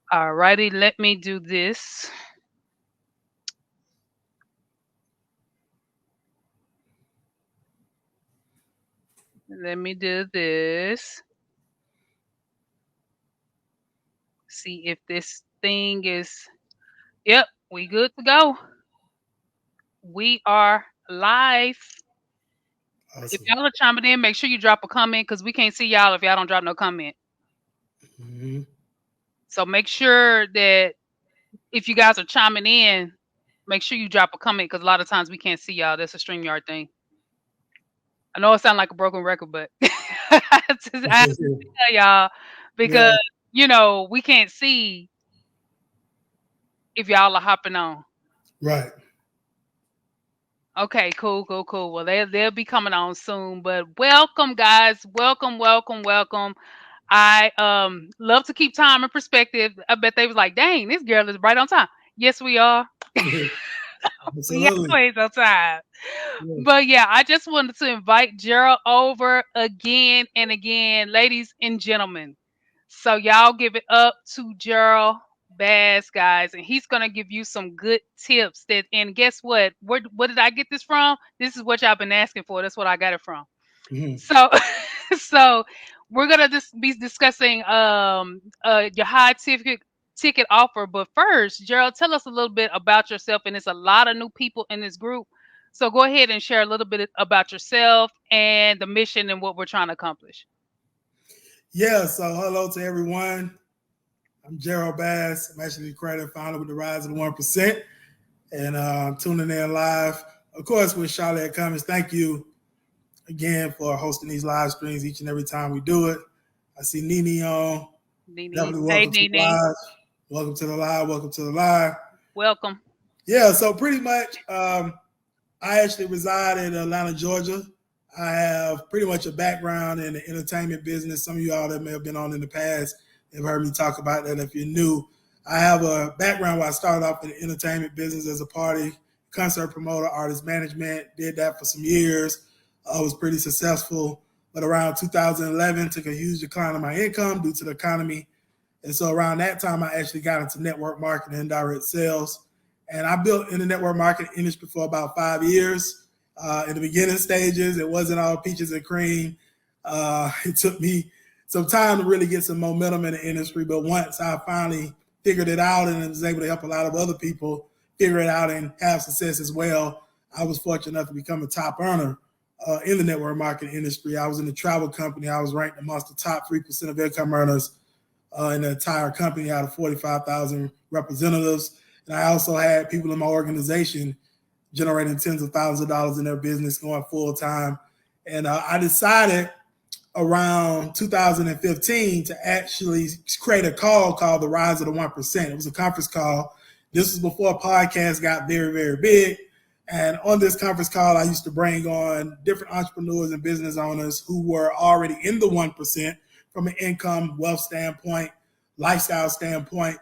All righty, let me do this. Let me do this. See if this thing is. Yep, we good to go. We are live. If Awesome. y'all are chiming in, make sure you drop a comment because we can't see y'all if y'all don't drop no comment. Hmm. So make sure that if you guys are chiming in, make sure you drop a comment because a lot of times we can't see y'all. That's a StreamYard thing. I know it sounds like a broken record, but I have to tell y'all because Yeah, we can't see if y'all are hopping on. right. Okay, cool, cool, cool. Well, they'll be coming on soon, but welcome, guys. Welcome, welcome, welcome. I love to keep time and perspective. I bet they was like, "Dang, this girl is right on time." Yes, we are. We Absolutely. always on time. Yeah. But yeah, I just wanted to invite Gerald over again and again, ladies and gentlemen. So y'all give it up to Gerald Bass, guys, and he's gonna give you some good tips. That and guess what? Where did I get this from? This is what y'all been asking for. That's what I got it from. Hmm. So, so we're gonna just be discussing your high ticket offer. But first, Gerald, tell us a little bit about yourself. And it's a lot of new people in this group, so go ahead and share a little bit about yourself and the mission and what we're trying to accomplish. Yeah, so hello to everyone. I'm Gerald Bass. I'm actually the creator founder with the Rise of the 1%. And tuning in live, of course, with Charlotte Cummings. Thank you again for hosting these live streams each and every time we do it. I see Nini on. Nene, Definitely hey welcome to the Nene, live. Welcome to the live. Welcome to the live. welcome. Yeah, so pretty much I actually reside in Atlanta, Georgia. I have pretty much a background in the entertainment business. Some of you all that may have been on in the past have heard me talk about that. If you're new, I have a background where I started off in the entertainment business as a party concert promoter, artist management. Did that for some years. I was pretty successful, but around 2011, took a huge decline in my income due to the economy. And so around that time, I actually got into network marketing and direct sales. And I built in the network marketing industry for about 5 years. In the beginning stages, it wasn't all peaches and cream. It took me some time to really get some momentum in the industry. But once I finally figured it out and was able to help a lot of other people figure it out and have success as well, I was fortunate enough to become a top earner in the network marketing industry. I was in the travel company. I was ranked amongst the top 3% of income earners in the entire company out of 45,000 representatives. And I also had people in my organization generating tens of thousands of dollars in their business going full time. And I decided around 2015 to actually create a call called the Rise of the 1%. It was a conference call. This was before podcasts got very, very big. And on this conference call, I used to bring on different entrepreneurs and business owners who were already in the 1% from an income, wealth standpoint, lifestyle standpoint.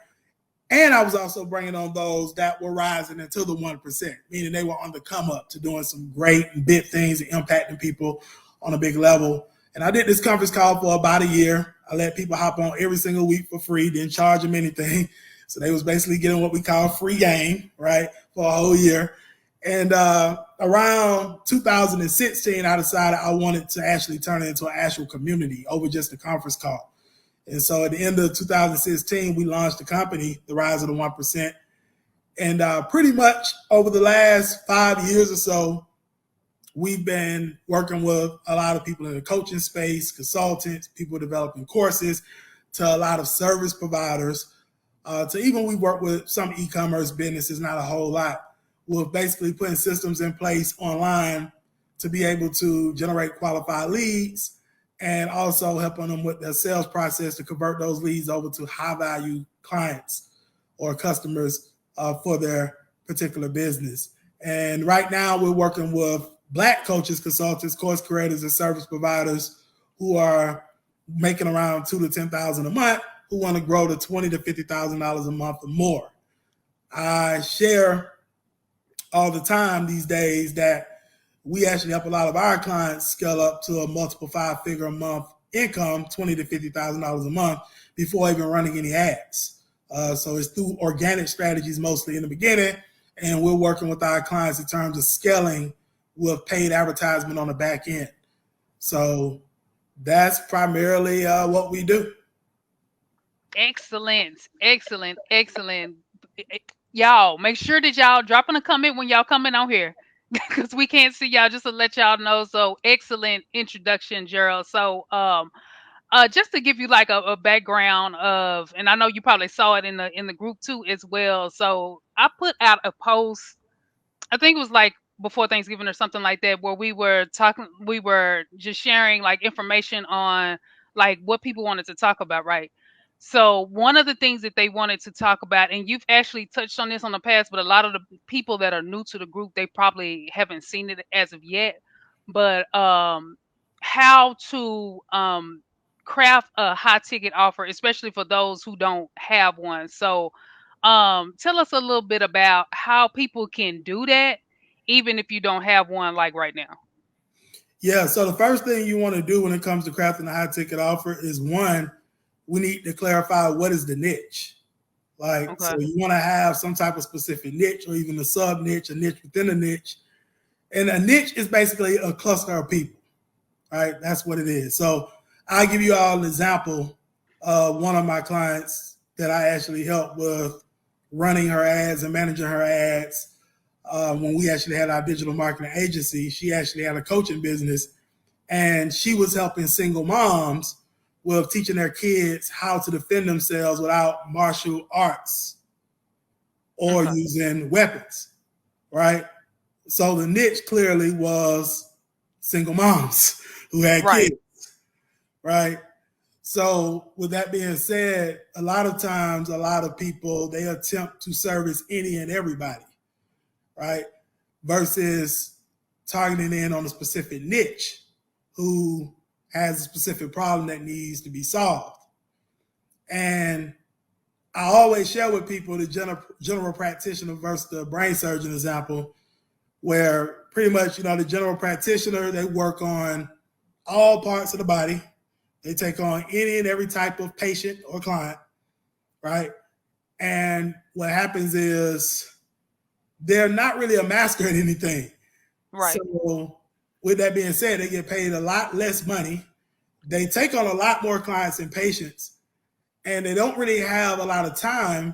And I was also bringing on those that were rising into the 1%, meaning they were on the come up to doing some great and big things and impacting people on a big level. And I did this conference call for about a year. I let people hop on every single week for free, didn't charge them anything. So they was basically getting what we call free game, right, for a whole year. And around 2016, I decided I wanted to actually turn it into an actual community over just a conference call. And so at the end of 2016, we launched the company, The Rise of the 1%. And pretty much over the last 5 years or so, we've been working with a lot of people in the coaching space, consultants, people developing courses, to a lot of service providers, to even we work with some e-commerce businesses, not a whole lot. We're basically putting systems in place online to be able to generate qualified leads and also helping them with their sales process to convert those leads over to high value clients or customers for their particular business. And right now we're working with Black coaches, consultants, course creators, and service providers who are making around 2 to 10,000 a month, who want to grow to $20 to $50,000 a month or more. I share all the time these days that we actually help a lot of our clients scale up to a multiple 5-figure a month income, $20 to $50,000 a month, before even running any ads. So it's through organic strategies mostly in the beginning, and we're working with our clients in terms of scaling with paid advertisement on the back end. So that's primarily what we do. Excellent, excellent, excellent. Y'all, make sure that y'all drop in a comment when y'all coming on here because we can't see y'all. Just to let y'all know. So excellent introduction, Gerald. So just to give you like a background of, and I know you probably saw it in the group too as well. So I put out a post. I think it was like before Thanksgiving or something like that, where we were just sharing like information on like what people wanted to talk about, right? So one of the things that they wanted to talk about, and you've actually touched on this on the past, but a lot of the people that are new to the group, they probably haven't seen it as of yet. But how to craft a high ticket offer, especially for those who don't have one. So tell us a little bit about how people can do that, even if you don't have one like right now. Yeah, so the first thing you want to do when it comes to crafting a high ticket offer is one, we need to clarify what is the niche. Like, Okay. so you want to have some type of specific niche or even a sub niche, a niche within a niche. And a niche is basically a cluster of people, right? That's what it is. So I'll give you all an example of one of my clients that I actually helped with running her ads and managing her ads. When we actually had our digital marketing agency, she actually had a coaching business, and she was helping single moms with teaching their kids how to defend themselves without martial arts or Okay. using weapons, right? So the niche clearly was single moms who had Right. kids, right? So with that being said, a lot of times, a lot of people, they attempt to service any and everybody, right? Versus targeting in on a specific niche who has a specific problem that needs to be solved. And I always share with people the general practitioner versus the brain surgeon example, where pretty much, the general practitioner, they work on all parts of the body. They take on any and every type of patient or client, right? And what happens is they're not really a master at anything. Right. So with that being said, they get paid a lot less money. They take on a lot more clients and patients, and they don't really have a lot of time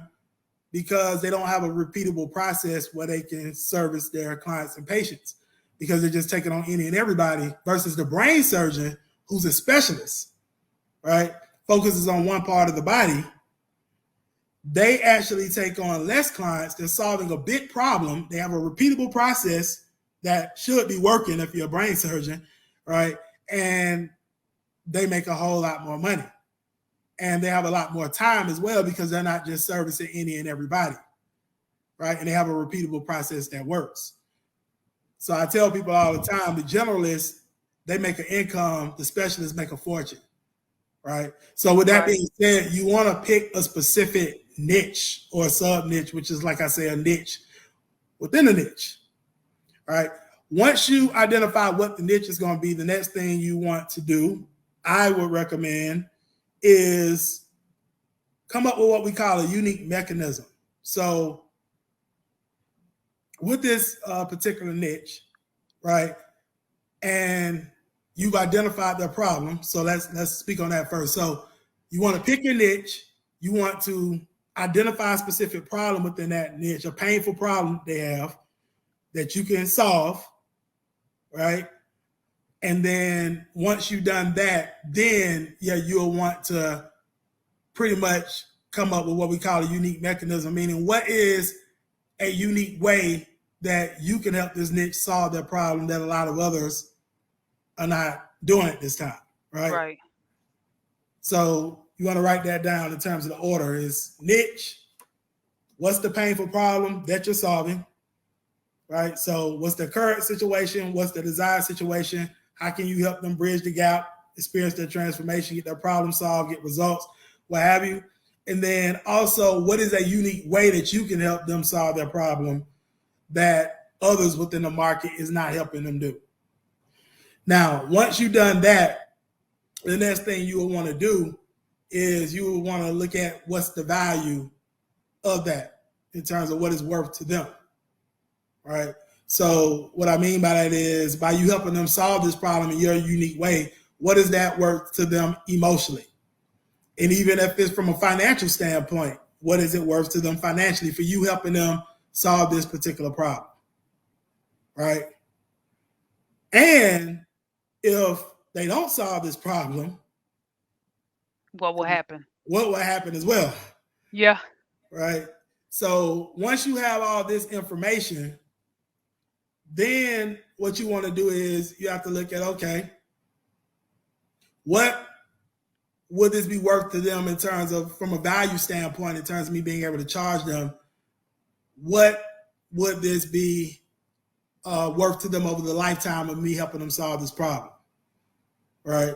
because they don't have a repeatable process where they can service their clients and patients, because they're just taking on any and everybody, versus the brain surgeon, who's a specialist, right? Focuses on one part of the body. They actually take on less clients. They're solving a big problem. They have a repeatable process that should be working if you're a brain surgeon, right? And they make a whole lot more money. And they have a lot more time as well, because they're not just servicing any and everybody, right? And they have a repeatable process that works. So I tell people all the time, the generalists, they make an income, the specialists make a fortune, right? So with that being said, you want to pick a specific niche or a sub niche, which is, like I say, a niche within a niche, right? Once you identify what the niche is going to be, the next thing you want to do, I would recommend, is come up with what we call a unique mechanism. So with this particular niche, right, and you've identified the problem. So let's speak on that first. So you want to pick your niche. You want to identify a specific problem within that niche, a painful problem they have that you can solve, right? And then once you've done that, then you'll want to pretty much come up with what we call a unique mechanism, meaning what is a unique way that you can help this niche solve their problem that a lot of others are not doing at this time, right? Right. So you want to write that down in terms of the order: is niche, what's the painful problem that you're solving, right? So what's the current situation? What's the desired situation? How can you help them bridge the gap, experience their transformation, get their problem solved, get results, what have you? And then also, what is a unique way that you can help them solve their problem that others within the market is not helping them do? Now, once you've done that, the next thing you will want to do is you will want to look at what's the value of that in terms of what it's worth to them, right? So what I mean by that is by you helping them solve this problem in your unique way, what is that worth to them emotionally? And even if it's from a financial standpoint, what is it worth to them financially for you helping them solve this particular problem, right? And if they don't solve this problem, what will happen? What will happen as well? Yeah. Right. So once you have all this information, then what you want to do is you have to look at, okay, what would this be worth to them in terms of, from a value standpoint, in terms of me being able to charge them, what would this be worth to them over the lifetime of me helping them solve this problem, right?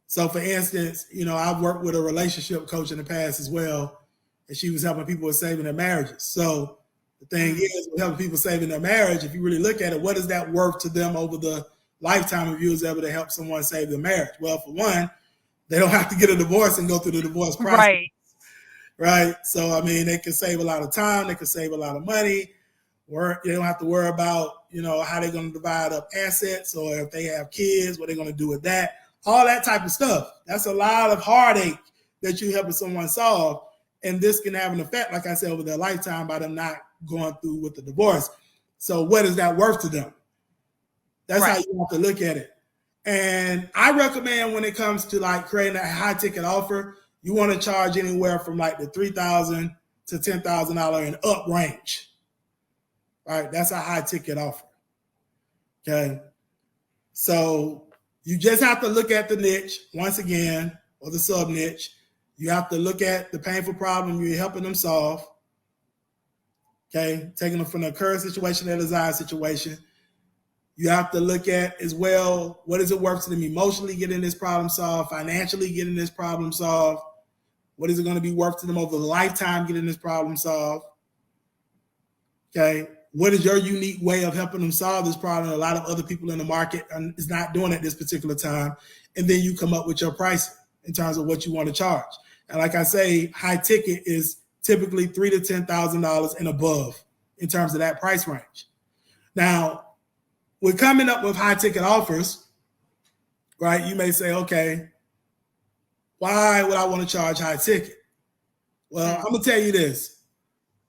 So for instance, I've worked with a relationship coach in the past as well, and she was helping people with saving their marriages. So the thing is, with helping people saving their marriage, if you really look at it, what is that worth to them over the lifetime if you was able to help someone save their marriage? Well, for one, they don't have to get a divorce and go through the divorce process. Right. Right. So, they can save a lot of time. They can save a lot of money. They don't have to worry about, how they're going to divide up assets, or if they have kids, what they're going to do with that. All that type of stuff. That's a lot of heartache that you're helping someone solve. And this can have an effect, like I said, over their lifetime by them not going through with the divorce. So what is that worth to them? That's right. How you have to look at it. And I recommend when it comes to like creating a high ticket offer, you want to charge anywhere from like the $3,000 to $10,000 and up range. All right, that's a high ticket offer. Okay. So you just have to look at the niche once again, or the sub niche. You have to look at the painful problem you're helping them solve. Okay, taking them from the current situation to the desired situation. You have to look at as well, what is it worth to them emotionally getting this problem solved, financially getting this problem solved? What is it going to be worth to them over the lifetime getting this problem solved? Okay, what is your unique way of helping them solve this problem? A lot of other people in the market is not doing at this particular time. And then you come up with your pricing in terms of what you want to charge. And like I say, high ticket is typically $3,000 to $10,000 and above in terms of that price range. Now, we're coming up with high ticket offers, right? You may say, okay, why would I want to charge high ticket? Well, I'm going to tell you this.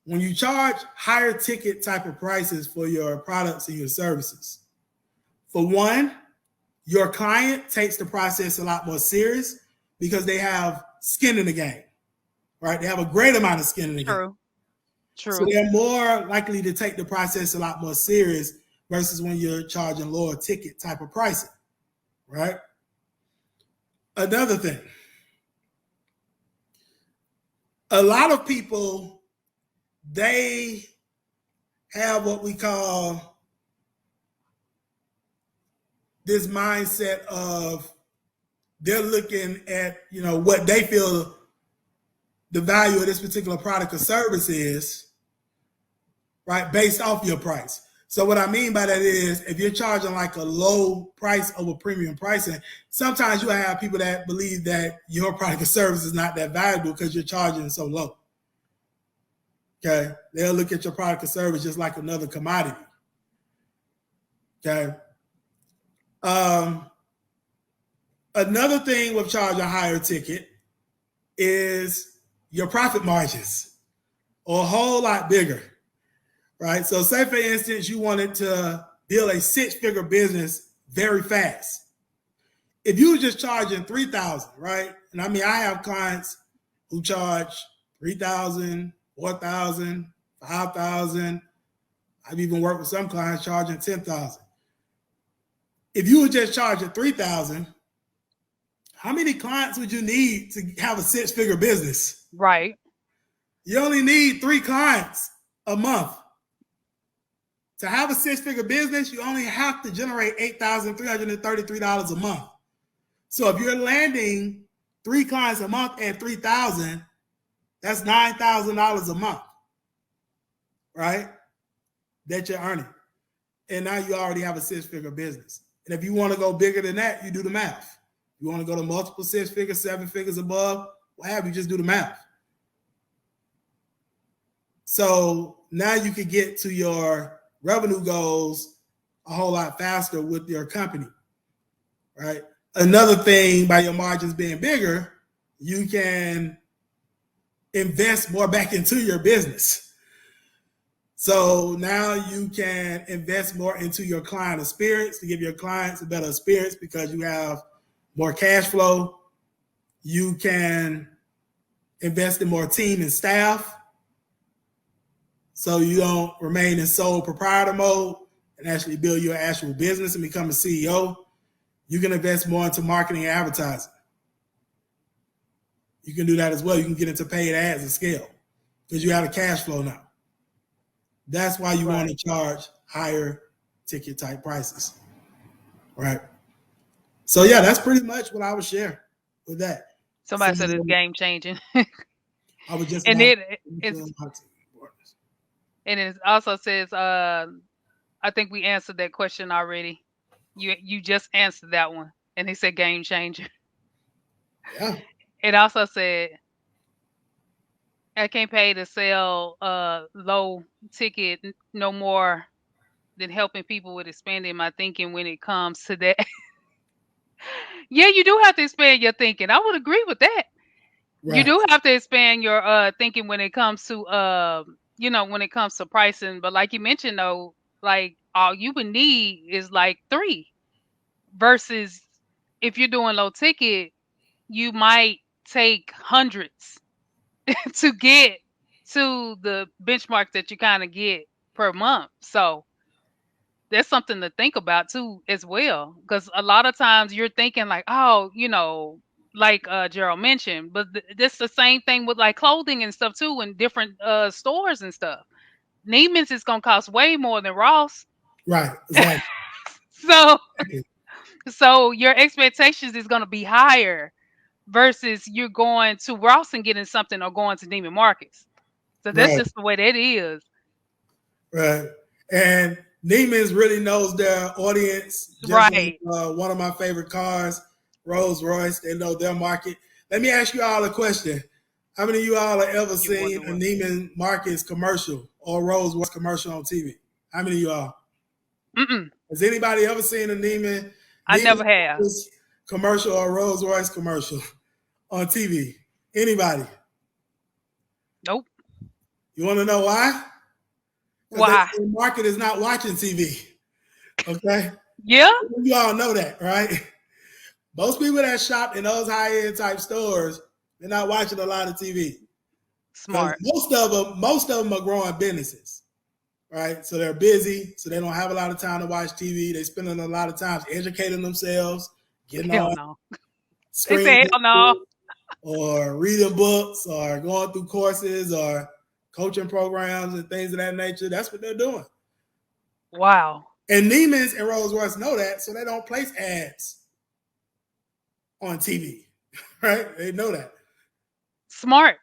When you charge higher ticket type of prices for your products and your services, for one, your client takes the process a lot more serious because they have skin in the game, right? They have a great amount of skin in the game. True. So they're more likely to take the process a lot more serious versus when you're charging lower ticket type of pricing, right? Another thing, a lot of people, they have what we call this mindset of they're looking at, what they feel the value of this particular product or service is, right, based off your price. So what I mean by that is if you're charging like a low price over premium pricing, sometimes you have people that believe that your product or service is not that valuable because you're charging so low. Okay, they'll look at your product or service just like another commodity. Okay. Another thing with charging a higher ticket is your profit margins are a whole lot bigger, right? So say, for instance, you wanted to build a six-figure business very fast. If you were just charging $3,000, right? And I have clients who charge $3,000, $4,000, $5,000. I've even worked with some clients charging $10,000. If you were just charging $3,000, how many clients would you need to have a six-figure business? Right. You only need 3 clients a month. To have a six-figure business, you only have to generate $8,333 a month. So if you're landing 3 clients a month at $3,000, that's $9,000 a month, right? That you're earning. And now you already have a six-figure business. And if you want to go bigger than that, you do the math. You want to go to multiple 6 figures, 7 figures above, what have you, just do the math. So now you can get to your revenue goals a whole lot faster with your company, right? Another thing, by your margins being bigger, you can invest more back into your business. So now you can invest more into your client experience to give your clients a better experience because you have more cash flow. You can invest in more team and staff so you don't remain in sole proprietor mode and actually build your actual business and become a CEO. You can invest more into marketing and advertising. You can do that as well. You can get into paid ads and scale because you have a cash flow now. That's why you want to charge higher ticket type prices, right? So yeah, that's pretty much what I would share with that. Somebody said it's game changing. I would just and it also says, I think we answered that question already. You just answered that one, and he said game changer. Yeah. It also said, I can't pay to sell low ticket no more than helping people with expanding my thinking when it comes to that. Yeah, you do have to expand your thinking. I would agree with that. Right. You do have to expand your thinking when it comes to when it comes to pricing. But like you mentioned though, like all you would need is like 3 versus if you're doing low ticket, you might take hundreds to get to the benchmark that you kind of get per month. So that's something to think about too as well, because a lot of times you're thinking like, oh, like Gerald mentioned, but this the same thing with like clothing and stuff too in different stores and stuff. Neiman's is gonna cost way more than Ross. Right. Exactly. So your expectations is gonna be higher versus you're going to Ross and getting something or going to Neiman Marcus. So that's just the way that is. Right. And Neiman's really knows their audience. Right. Like, one of my favorite cars, Rolls Royce, they know their market. Let me ask you all a question. How many of you all have ever seen a Neiman Marcus commercial or Rolls Royce commercial on TV? How many of you all? Has anybody ever seen a Neiman? I never have. Commercial or Rolls Royce commercial on TV? Anybody? Nope. You want to know why? Why? The market is not watching TV. Okay? Yeah. You all know that, right? Most people that shop in those high-end type stores, they're not watching a lot of TV. Smart. Most of them are growing businesses, right? So they're busy, so they don't have a lot of time to watch TV. They're spending a lot of time educating themselves, getting on screen, or reading books, or going through courses, or coaching programs and things of that nature. That's what they're doing. Wow. And Neiman's and Rolls Royce know that, so they don't place ads on TV, right? They know that. Smart.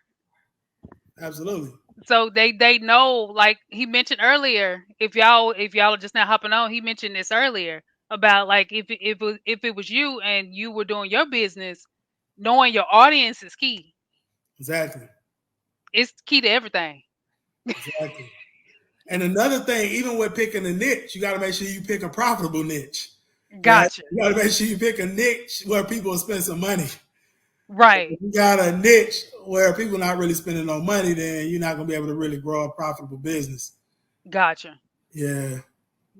Absolutely. So they know, like he mentioned earlier, if y'all are just now hopping on, he mentioned this earlier about like if it was you and you were doing your business, knowing your audience is key. Exactly. It's key to everything. Exactly. And another thing, even with picking a niche, you got to make sure you pick a profitable niche. Gotcha. Right? You got to make sure you pick a niche where people will spend some money. Right. If you got a niche where people are not really spending no money, then you're not going to be able to really grow a profitable business. Gotcha. Yeah.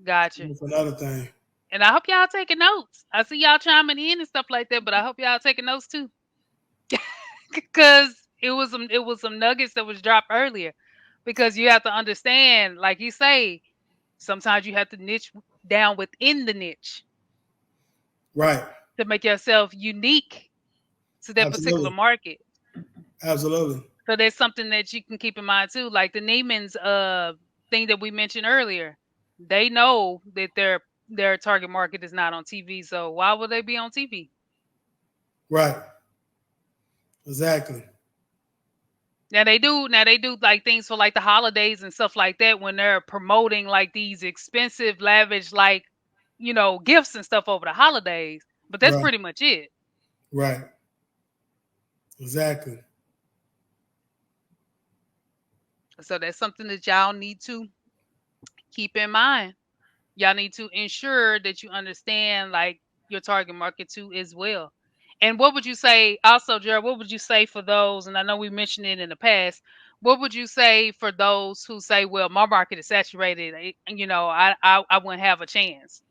Gotcha. That's another thing. And I hope y'all taking notes. I see y'all chiming in and stuff like that, but I hope y'all taking notes too. Because it was some nuggets that was dropped earlier. Because you have to understand, like you say, sometimes you have to niche down within the niche. Right. To make yourself unique to that particular market. Absolutely. So there's something that you can keep in mind too. Like the Neiman's thing that we mentioned earlier. They know that their target market is not on TV. So why would they be on TV? Right. Exactly. Now they do like things for like the holidays and stuff like that when they're promoting like these expensive, lavish, like, gifts and stuff over the holidays. But that's pretty much it. Right. Exactly. So that's something that y'all need to keep in mind. Y'all need to ensure that you understand like your target market too as well. And what would you say also, Gerald, what would you say for those, and I know we mentioned it in the past, what would you say for those who say, well, my market is saturated, I wouldn't have a chance?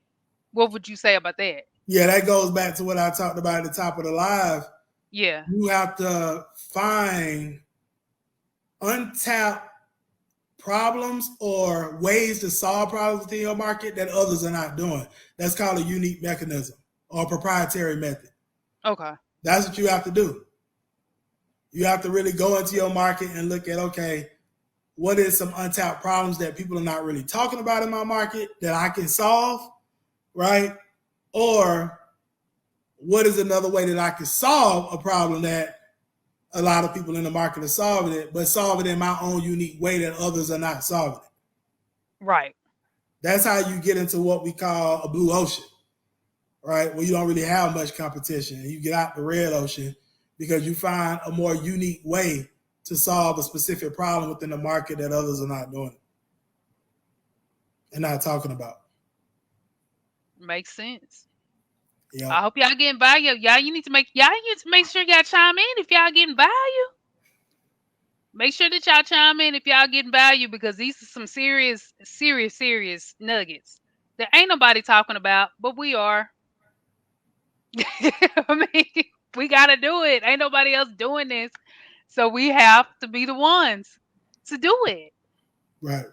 What would you say about that? Yeah, that goes back to what I talked about at the top of the live. Yeah. You have to find untapped problems or ways to solve problems within your market that others are not doing. That's called a unique mechanism or a proprietary method. Okay. That's what you have to do. You have to really go into your market and look at, okay, what is some untapped problems that people are not really talking about in my market that I can solve, right? Or what is another way that I can solve a problem that a lot of people in the market are solving it, but solve it in my own unique way that others are not solving it. Right. That's how you get into what we call a blue ocean, right? Where you don't really have much competition. You get out the red ocean because you find a more unique way to solve a specific problem within the market that others are not doing and not talking about. Makes sense. Yeah. I hope y'all getting value. Y'all need to make sure y'all chime in if y'all getting value. Make sure that y'all chime in if y'all getting value because these are some serious, serious, serious nuggets that ain't nobody talking about, but we are. I mean, we gotta do it. Ain't nobody else doing this. So we have to be the ones to do it. Right.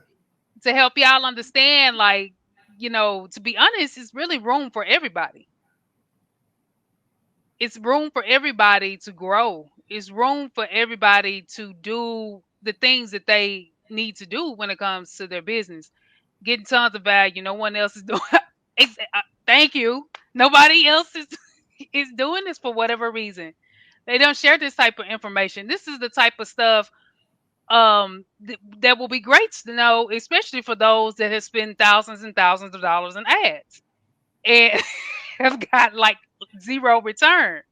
To help y'all understand, like, to be honest, it's really room for everybody. It's room for everybody to grow. It's room for everybody to do the things that they need to do when it comes to their business. Getting tons of value. No one else is doing. Thank you. Nobody else is doing this for whatever reason. They don't share this type of information. This is the type of stuff that will be great to know, especially for those that have spent thousands and thousands of dollars in ads and have got like zero return.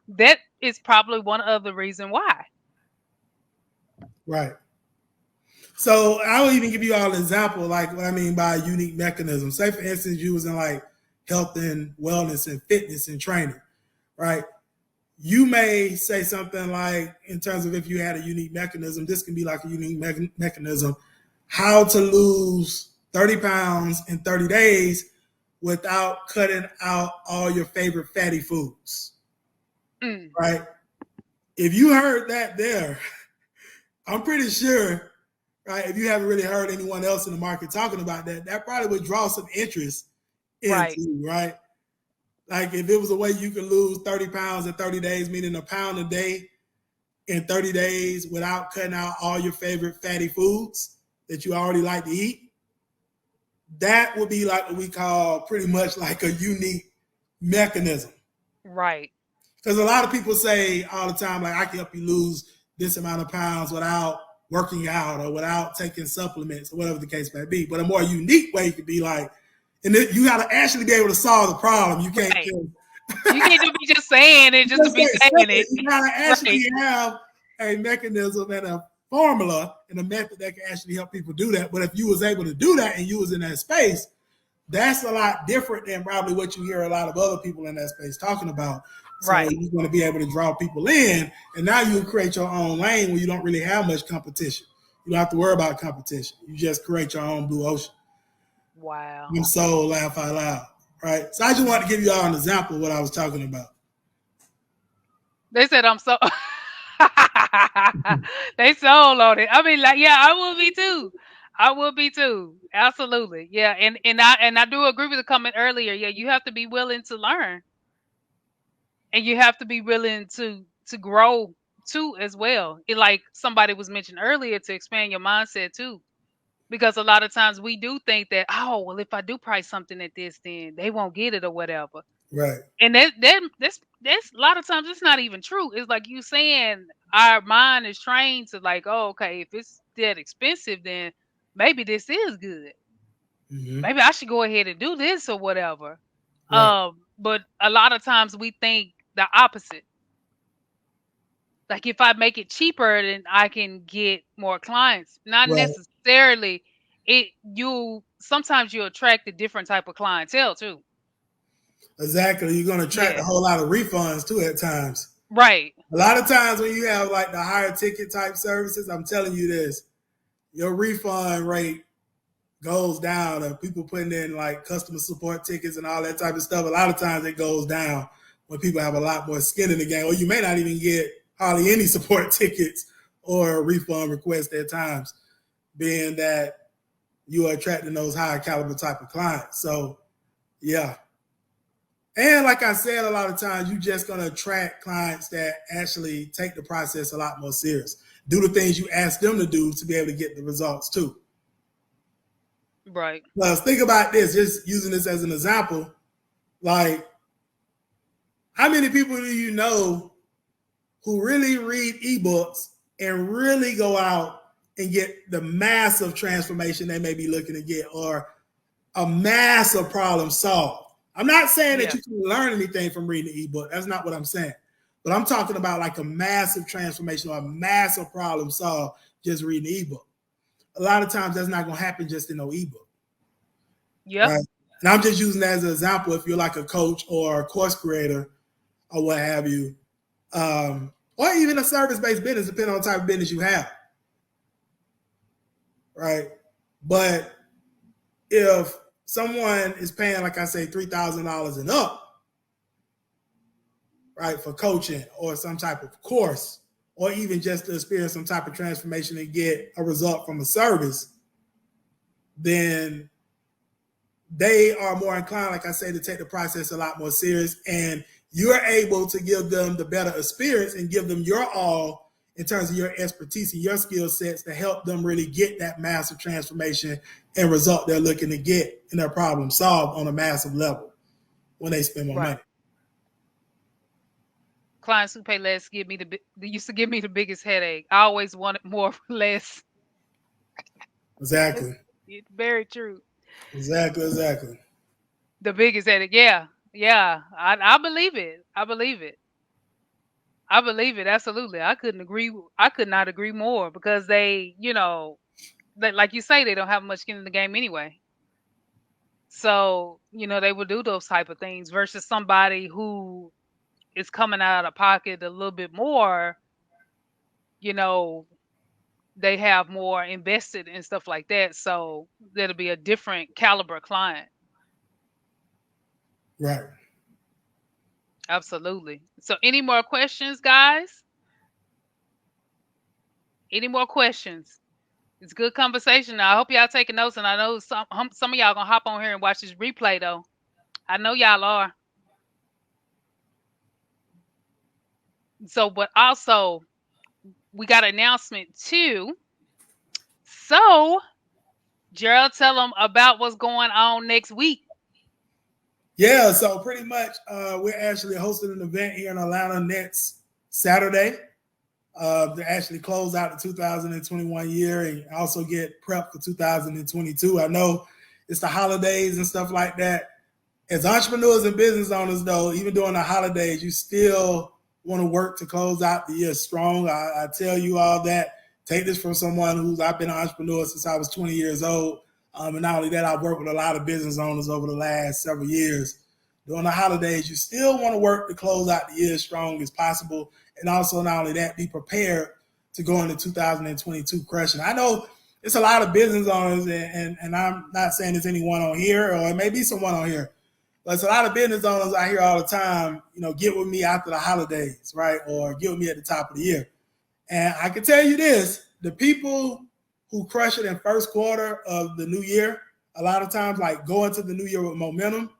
That is probably one of the reason why. Right. So I will even give you all an example, like what I mean by a unique mechanism. Say, for instance, you was in like health and wellness and fitness and training, right? You may say something like, in terms of if you had a unique mechanism, this can be like a unique mechanism, how to lose 30 pounds in 30 days without cutting out all your favorite fatty foods, right? If you heard that there, I'm pretty sure, right, if you haven't really heard anyone else in the market talking about that, that probably would draw some interest into you, right? Like if it was a way you could lose 30 pounds in 30 days, meaning a pound a day in 30 days without cutting out all your favorite fatty foods that you already like to eat, that would be like what we call pretty much like a unique mechanism. Right. Because a lot of people say all the time, like, I can help you lose this amount of pounds without working out or without taking supplements or whatever the case may be. But a more unique way could be like, and you got to actually be able to solve the problem. You can't you can't be just saying it just to be saying it. You got to actually have a mechanism and a formula and a method that can actually help people do that. But if you was able to do that and you was in that space, that's a lot different than probably what you hear a lot of other people in that space talking about. So you're going to be able to draw people in, and now you create your own lane where you don't really have much competition. You don't have to worry about competition. You just create your own blue ocean. Wow. I'm so laugh out loud, right? So I just wanted to give you all an example of what I was talking about. They said I'm so. They sold on it. I mean, like, yeah, I will be too. I will be too. Absolutely. Yeah, and I do agree with the comment earlier. Yeah, you have to be willing to learn. And you have to be willing to grow too as well. It, like somebody was mentioned earlier, to expand your mindset too. Because a lot of times we do think that, oh, well, if I do price something at this, then they won't get it or whatever. Right. And that's a lot of times it's not even true. It's like you saying our mind is trained to like, oh, okay, if it's that expensive, then maybe this is good. Mm-hmm. Maybe I should go ahead and do this or whatever. Right. But a lot of times we think the opposite. like if I make it cheaper, then I can get more clients. Not Right. necessarily. Sometimes you attract a different type of clientele too. Exactly. You're going to attract a Yeah. whole lot of refunds too at times. Right. A lot of times when you have like the higher ticket type services, I'm telling you this, your refund rate goes down. Of people putting in like customer support tickets and all that type of stuff. A lot of times it goes down when people have a lot more skin in the game, or you may not even get hardly any support tickets or refund requests at times, being that you are attracting those higher caliber type of clients. So, yeah. And like I said, a lot of times you're just going to attract clients that actually take the process a lot more serious. Do the things you ask them to do to be able to get the results too. Right. Plus, think about this, just using this as an example. Like, how many people do you know who really read ebooks and really go out and get the massive transformation they may be looking to get, or a massive problem solved? I'm not saying that you can learn anything from reading the ebook. That's not what I'm saying. But I'm talking about like a massive transformation or a massive problem solved just reading the ebook. A lot of times that's not going to happen just in no ebook. Yeah. Right? And I'm just using that as an example. If you're like a coach or a course creator or what have you, or even a service-based business, depending on the type of business you have. Right? But if someone is paying, like I say, $3,000 and up, right, for coaching or some type of course, or even just to experience some type of transformation and get a result from a service, then they are more inclined, like I say, to take the process a lot more serious, and you're able to give them the better experience and give them your all in terms of your expertise and your skill sets to help them really get that massive transformation and result they're looking to get in their problem solved on a massive level when they spend more money. Clients who pay less used to give me the biggest headache. I always wanted more for less. Exactly. It's very true. Exactly. The biggest headache. Yeah. Yeah. I believe it. I believe it. I believe it. Absolutely. I could not agree more, because they, like you say, they don't have much skin in the game anyway. So, they would do those type of things versus somebody who is coming out of pocket a little bit more, they have more invested and stuff like that. So that'll be a different caliber client. Right. Absolutely. So any more questions, guys? Any more questions? It's good conversation. I hope y'all taking notes, and I know some of y'all gonna hop on here and watch this replay though. I know y'all are. So, but also we got an announcement too. So, Gerald, tell them about what's going on next week. Yeah, so pretty much we're actually hosting an event here in Atlanta next Saturday to actually close out the 2021 year and also get prepped for 2022. I know it's the holidays and stuff like that. As entrepreneurs and business owners, though, even during the holidays, you still want to work to close out the year strong. I tell you all that. Take this from someone I've been an entrepreneur since I was 20 years old. And not only that, I've worked with a lot of business owners over the last several years. During the holidays, you still want to work to close out the year as strong as possible. And also, not only that, be prepared to go into 2022 crushing. I know it's a lot of business owners, and I'm not saying there's anyone on here, or it may be someone on here, but it's a lot of business owners I hear all the time, get with me after the holidays, right? Or get with me at the top of the year. And I can tell you this, the people who crush it in first quarter of the new year, a lot of times, like go into the new year with momentum,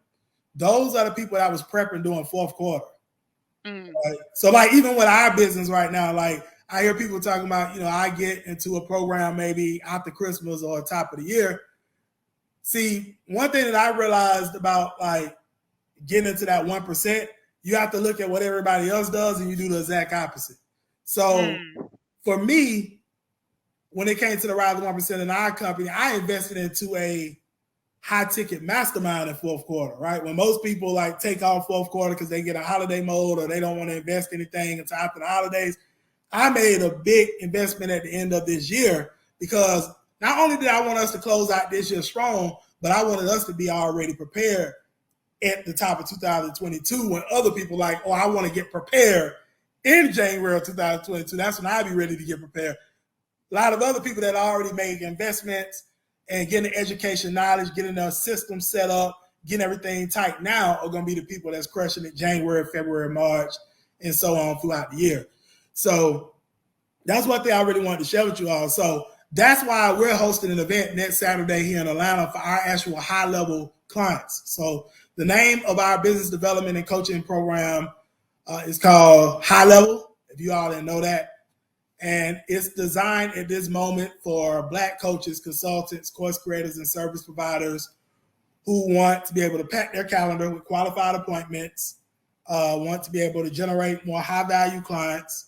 those are the people that was prepping during fourth quarter. Right? So like even with our business right now, like I hear people talking about, I get into a program maybe after Christmas or top of the year. See, one thing that I realized about like getting into that 1%, you have to look at what everybody else does and you do the exact opposite. So for me, when it came to the Rise of 1% in our company, I invested into a high ticket mastermind in fourth quarter, right? When most people like take off fourth quarter because they get a holiday mode or they don't want to invest anything until after the holidays, I made a big investment at the end of this year because not only did I want us to close out this year strong, but I wanted us to be already prepared at the top of 2022 when other people like, oh, I want to get prepared in January of 2022. That's when I'll be ready to get prepared. A lot of other people that already made investments and getting education knowledge, getting their system set up, getting everything tight now are going to be the people that's crushing it January, February, March, and so on throughout the year. So that's one thing I really wanted to share with you all. So that's why we're hosting an event next Saturday here in Atlanta for our actual high-level clients. So the name of our business development and coaching program is called High Level, if you all didn't know that. And it's designed at this moment for Black coaches, consultants, course creators, and service providers who want to be able to pack their calendar with qualified appointments, want to be able to generate more high-value clients.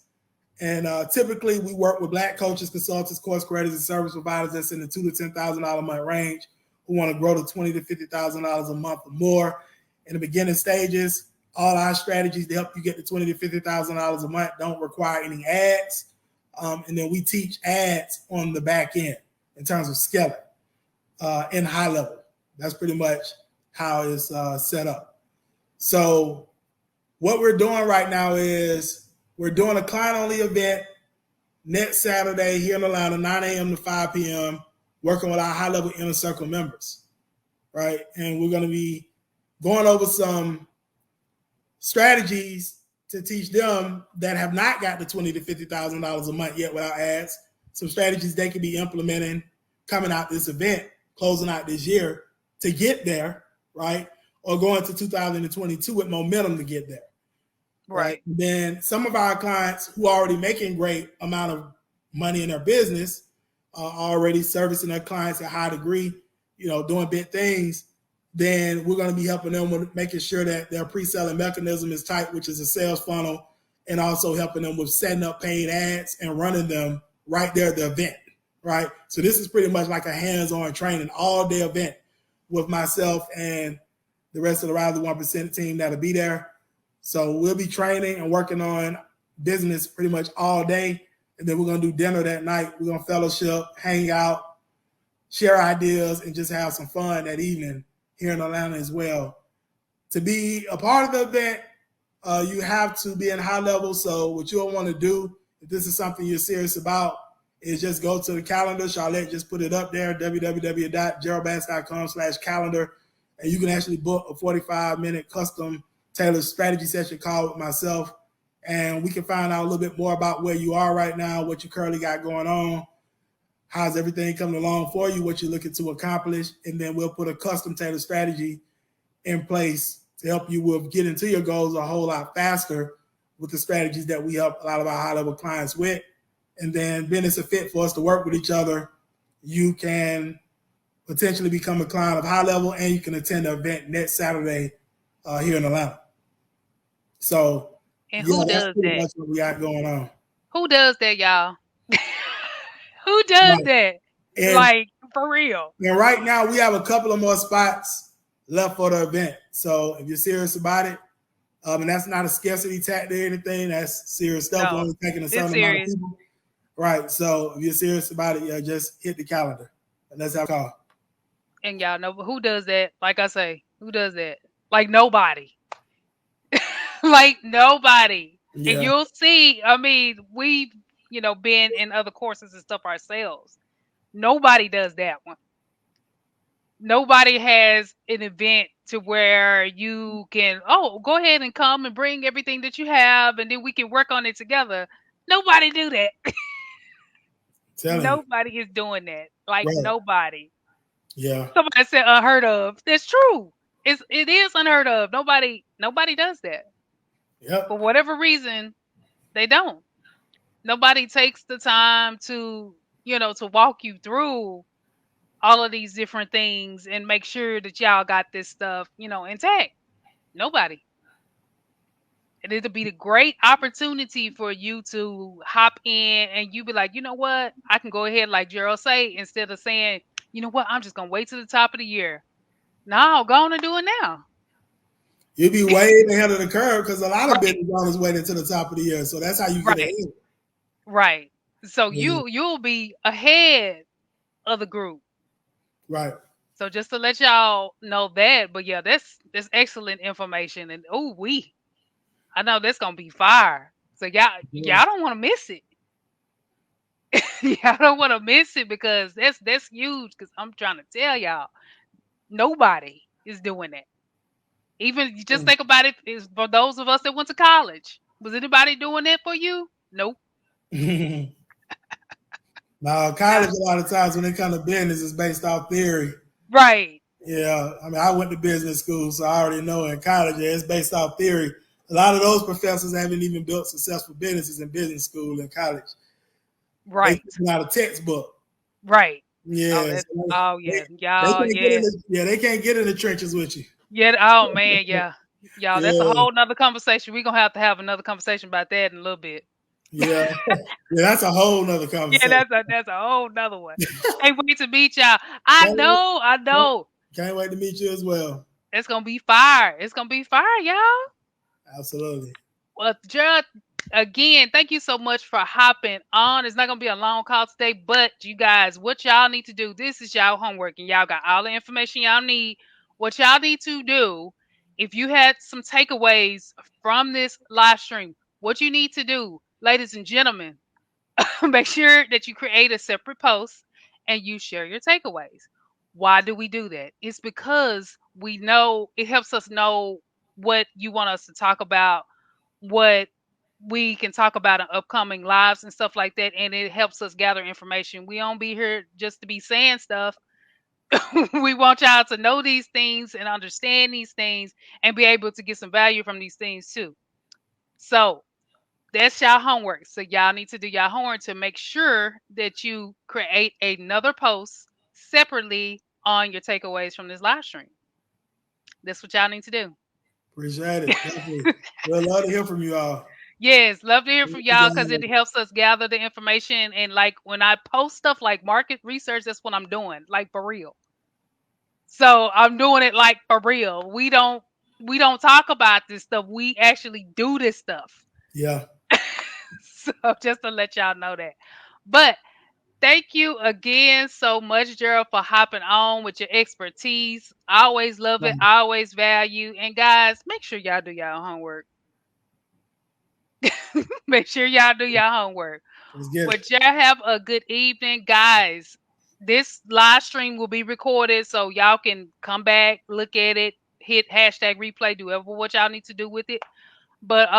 And typically, we work with Black coaches, consultants, course creators, and service providers that's in the $2,000 to $10,000 a month range who want to grow to $20,000 to $50,000 a month or more. In the beginning stages, all our strategies to help you get to $20,000 to $50,000 a month don't require any ads. And then we teach ads on the back end in terms of scaling in high level. That's pretty much how it's set up. So what we're doing right now is we're doing a client-only event next Saturday here in Atlanta, 9 a.m. to 5 p.m., working with our high-level inner circle members, right? And we're going to be going over some strategies to teach them that have not got the $20,000 to $50,000 a month yet without ads, some strategies they can be implementing coming out this event, closing out this year to get there, right? Or going to 2022 with momentum to get there. Right. Then some of our clients who are already making great amount of money in their business, already servicing their clients at high degree, doing big things, then we're going to be helping them with making sure that their pre-selling mechanism is tight, which is a sales funnel, and also helping them with setting up paid ads and running them right there at the event, right? So this is pretty much like a hands-on training, all-day event with myself and the rest of the Rise of 1% team that'll be there. So we'll be training and working on business pretty much all day. And then we're going to do dinner that night. We're going to fellowship, hang out, share ideas, and just have some fun that evening here in Atlanta as well. To be a part of the event, you have to be in high level. So what you'll want to do, if this is something you're serious about, is just go to the calendar. Charlotte just put it up there, www.geraldbass.com/calendar. And you can actually book a 45-minute custom tailored strategy session call with myself. And we can find out a little bit more about where you are right now, what you currently got going on, how's everything coming along for you, what you're looking to accomplish. And then we'll put a custom tailored strategy in place to help you with getting to your goals a whole lot faster with the strategies that we help a lot of our high-level clients with. And then being it's a fit for us to work with each other, you can potentially become a client of high level and you can attend the event next Saturday here in Atlanta. So, and who does that? That's what we got going on. Who does that, y'all? Who does that? And, like, for real. And right now, we have a couple of more spots left for the event. So if you're serious about it, and that's not a scarcity tactic or anything, that's serious stuff. No, We're only taking a certain amount of people. Right. So if you're serious about it, just hit the calendar. And let's have a call. And y'all know who does that? Like I say, who does that? Like nobody. Like nobody. Yeah. And you'll see, I mean, we've, been in other courses and stuff ourselves. Nobody does that one. Nobody has an event to where you can, go ahead and come and bring everything that you have and then we can work on it together. Nobody do that. Nobody is doing that. Like nobody. Yeah. Somebody said unheard of. That's true. It is unheard of. Nobody does that. Yep. For whatever reason, they don't. Nobody takes the time to, to walk you through all of these different things and make sure that y'all got this stuff, intact. Nobody. And it'll be a great opportunity for you to hop in and you be like, you know what? I can go ahead, like Gerald say, instead of saying, you know what? I'm just going to wait till the top of the year. No, go on and do it now. You'll be way ahead of the curve because a lot of business owners waiting to the top of the year. So that's how you get ahead. Right. So Yeah. you'll be ahead of the group. Right. So just to let y'all know that, but yeah, that's excellent information. And I know that's gonna be fire. So Yeah. y'all don't want to miss it. Y'all don't want to miss it because that's huge. Because I'm trying to tell y'all, nobody is doing that. Even you just think about it, is for those of us that went to college. Was anybody doing that for you? Nope. Now, Not college a lot of times when it comes to business is based off theory. right. Yeah, I mean, I went to business school, so I already know in college, yeah, it's based off theory. A lot of those professors haven't even built successful businesses in business school in college. They Right. taking out a textbook. Right. Oh, Yeah, that's so oh they, yeah. they Y'all, can't get in yeah. the they can't get in the trenches with you. Yeah, oh man, yeah. Y'all, that's a Yeah, whole nother conversation. We're gonna have another conversation about that in a little bit. yeah, yeah. That's a whole nother Yeah, conversation. that's a whole nother one. Can't wait to meet y'all. I Can't wait, know, I know. can't wait to meet you as well. It's gonna be fire. It's gonna be fire, y'all. Absolutely. Well, Gerald, again, thank you so much for hopping on. It's not gonna be a long call today, but you guys, what y'all need to do, this is y'all homework, and y'all got all the information y'all need. What y'all need to do, if you had some takeaways from this live stream, what you need to do, ladies and gentlemen, make sure that you create a separate post and you share your takeaways. Why do we do that? It's because we know it helps us know what you want us to talk about, what we can talk about in upcoming lives and stuff like that, and it helps us gather information. We don't be here just to be saying stuff. We want y'all to know these things and understand these things and be able to get some value from these things too. So that's y'all homework. So y'all need to do y'all homework to make sure that you create another post separately on your takeaways from this live stream. That's what y'all need to do. Appreciate it. Definitely. We'd love to hear from you all. Yes, love to hear from y'all because it helps us gather the information. And like when I post stuff like market research, that's what I'm doing, like for real. So I'm doing it like for real. We don't talk about this stuff. We actually do this stuff. Yeah. So just to let y'all know that. But thank you again so much, Gerald, for hopping on with your expertise. I always love it. I always value. And guys, make sure y'all do y'all homework. Make sure y'all do your homework. Let's get Well, it. y'all have a good evening, guys. This live stream will be recorded, so y'all can come back, look at it, hit hashtag replay, do whatever what y'all need to do with it. But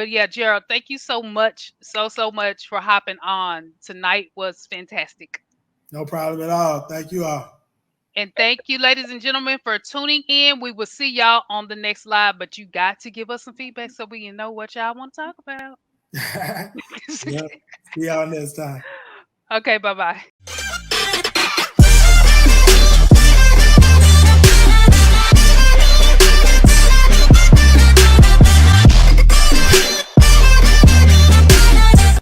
yeah, Gerald, thank you so much, so much for hopping on. Tonight was fantastic. No problem at all. Thank you all. And thank you, ladies and gentlemen, for tuning in. We will see y'all on the next live, but you got to give us some feedback so we can know what y'all want to talk about. Yeah. See y'all next time. Okay, bye bye.